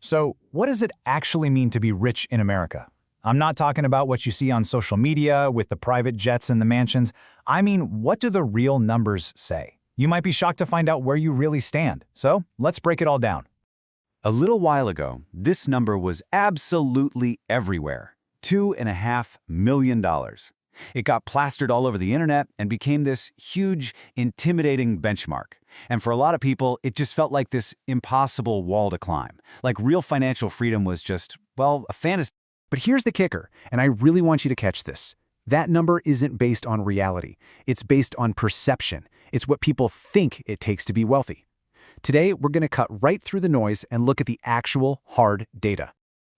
So, what does it actually mean to be rich in America? I'm not talking about what you see on social media with the private jets and the mansions. I mean, what do the real numbers say? You might be shocked to find out where you really stand. So, let's break it all down. A little while ago, this number was absolutely everywhere. $2.5 million. It got plastered all over the internet and became this huge, intimidating benchmark. And for a lot of people, it just felt like this impossible wall to climb. Like real financial freedom was just, well, a fantasy. But here's the kicker, and I really want you to catch this. That number isn't based on reality. It's based on perception. It's what people think it takes to be wealthy. Today, we're going to cut right through the noise and look at the actual hard data.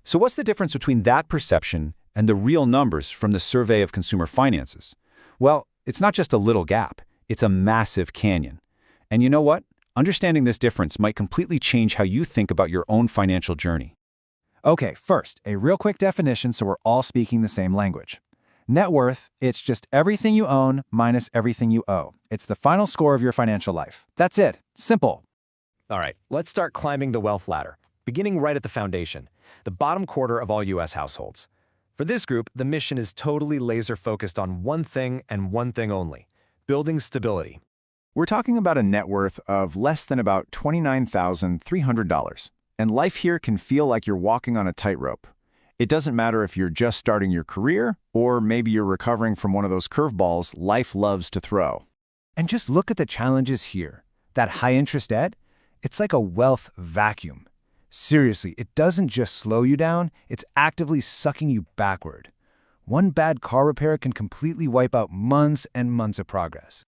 So what's the difference between that perception and the real numbers from the Survey of Consumer Finances? Well, it's not just a little gap. It's a massive canyon. And you know what? Understanding this difference might completely change how you think about your own financial journey. Okay, first, a real quick definition so we're all speaking the same language. Net worth, it's just everything you own minus everything you owe. It's the final score of your financial life. That's it. Simple. All right, let's start climbing the wealth ladder, beginning right at the foundation, the bottom quarter of all U.S. households. For this group, the mission is totally laser-focused on one thing and one thing only: building stability. We're talking about a net worth of less than about $29,300. And life here can feel like you're walking on a tightrope. It doesn't matter if you're just starting your career or maybe you're recovering from one of those curveballs life loves to throw. And just look at the challenges here. That high-interest debt, it's like a wealth vacuum. Seriously, it doesn't just slow you down, it's actively sucking you backward. One bad car repair can completely wipe out months and months of progress.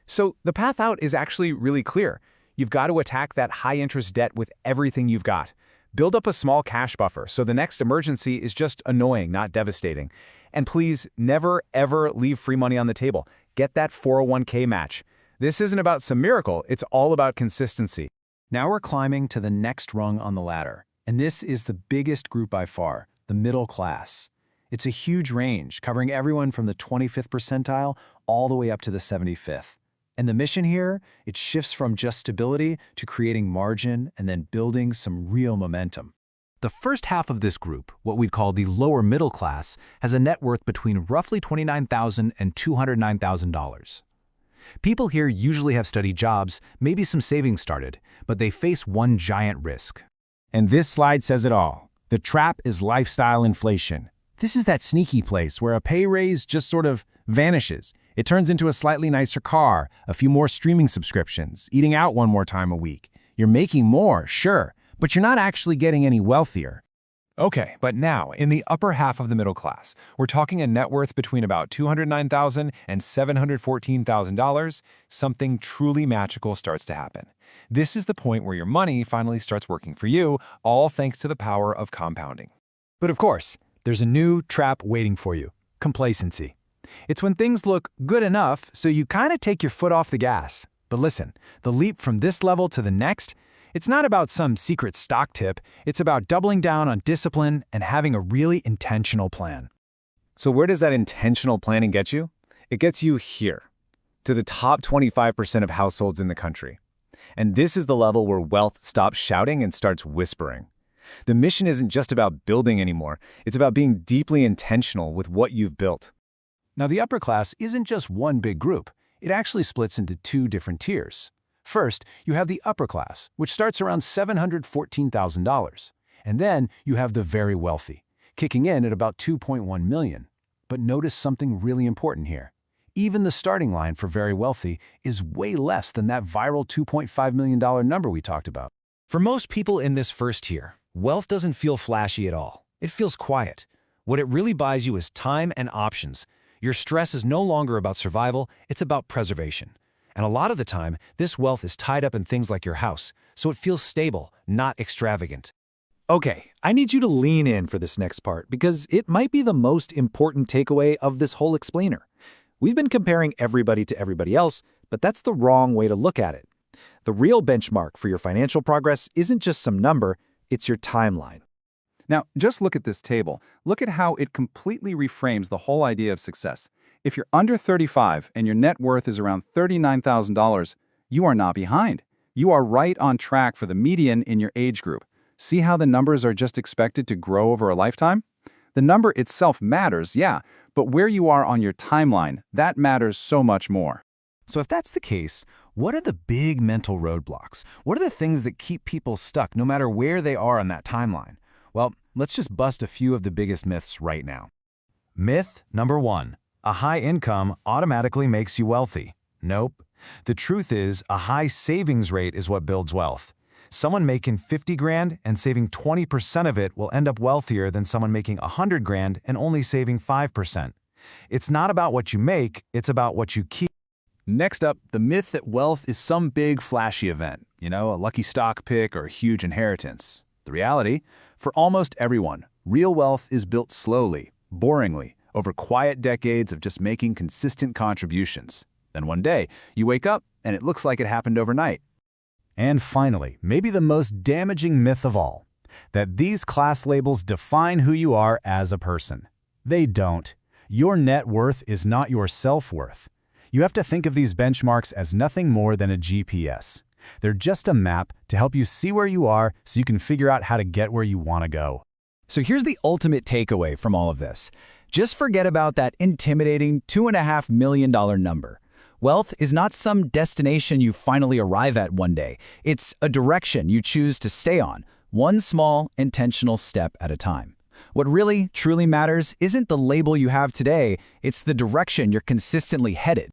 So the path out is actually really clear. You've got to attack that high-interest debt with everything you've got. Build up a small cash buffer so the next emergency is just annoying, not devastating. And please, never, ever leave free money on the table. Get that 401k match. This isn't about some miracle, it's all about consistency. Now we're climbing to the next rung on the ladder. And this is the biggest group by far, the middle class. It's a huge range, covering everyone from the 25th percentile all the way up to the 75th. And the mission here, it shifts from just stability to creating margin and then building some real momentum. The first half of this group, what we'd call the lower middle class, has a net worth between roughly $29,000 and $209,000. People here usually have steady jobs, maybe some savings started, but they face one giant risk. And this slide says it all. The trap is lifestyle inflation. This is that sneaky place where a pay raise just sort of vanishes. It turns into a slightly nicer car, a few more streaming subscriptions, eating out one more time a week. You're making more, sure, but you're not actually getting any wealthier. Okay, but now, in the upper half of the middle class, we're talking a net worth between about $209,000 and $714,000, something truly magical starts to happen. This is the point where your money finally starts working for you, all thanks to the power of compounding. But of course, there's a new trap waiting for you: complacency. It's when things look good enough, so you kind of take your foot off the gas. But listen, the leap from this level to the next, it's not about some secret stock tip. It's about doubling down on discipline and having a really intentional plan. So where does that intentional planning get you? It gets you here, to the top 25% of households in the country. And this is the level where wealth stops shouting and starts whispering. The mission isn't just about building anymore. It's about being deeply intentional with what you've built. Now, the upper class isn't just one big group. It actually splits into two different tiers. First, you have the upper class, which starts around $714,000. And then you have the very wealthy, kicking in at about $2.1 million. But notice something really important here. Even the starting line for very wealthy is way less than that viral $2.5 million number we talked about. For most people in this first tier, wealth doesn't feel flashy at all. It feels quiet. What it really buys you is time and options. Your stress is no longer about survival, it's about preservation. And a lot of the time, this wealth is tied up in things like your house, so it feels stable, not extravagant. Okay, I need you to lean in for this next part because it might be the most important takeaway of this whole explainer. We've been comparing everybody to everybody else, but that's the wrong way to look at it. The real benchmark for your financial progress isn't just some number, it's your timeline. Now, just look at this table. Look at how it completely reframes the whole idea of success. If you're under 35 and your net worth is around $39,000, you are not behind. You are right on track for the median in your age group. See how the numbers are just expected to grow over a lifetime? The number itself matters, yeah, but where you are on your timeline, that matters so much more. So if that's the case, what are the big mental roadblocks? What are the things that keep people stuck no matter where they are on that timeline? Well, let's just bust a few of the biggest myths right now. Myth number 1. A high income automatically makes you wealthy. Nope. The truth is, a high savings rate is what builds wealth. Someone making 50 grand and saving 20% of it will end up wealthier than someone making 100 grand and only saving 5%. It's not about what you make, it's about what you keep. Next up, the myth that wealth is some big flashy event, a lucky stock pick or a huge inheritance. The reality, for almost everyone, real wealth is built slowly, boringly, over quiet decades of just making consistent contributions. Then one day, you wake up and it looks like it happened overnight. And finally, maybe the most damaging myth of all, that these class labels define who you are as a person. They don't. Your net worth is not your self-worth. You have to think of these benchmarks as nothing more than a GPS. They're just a map to help you see where you are so you can figure out how to get where you want to go. So here's the ultimate takeaway from all of this. Just forget about that intimidating $2.5 million number. Wealth is not some destination you finally arrive at one day. It's a direction you choose to stay on, one small, intentional step at a time. What really, truly matters isn't the label you have today, it's the direction you're consistently headed.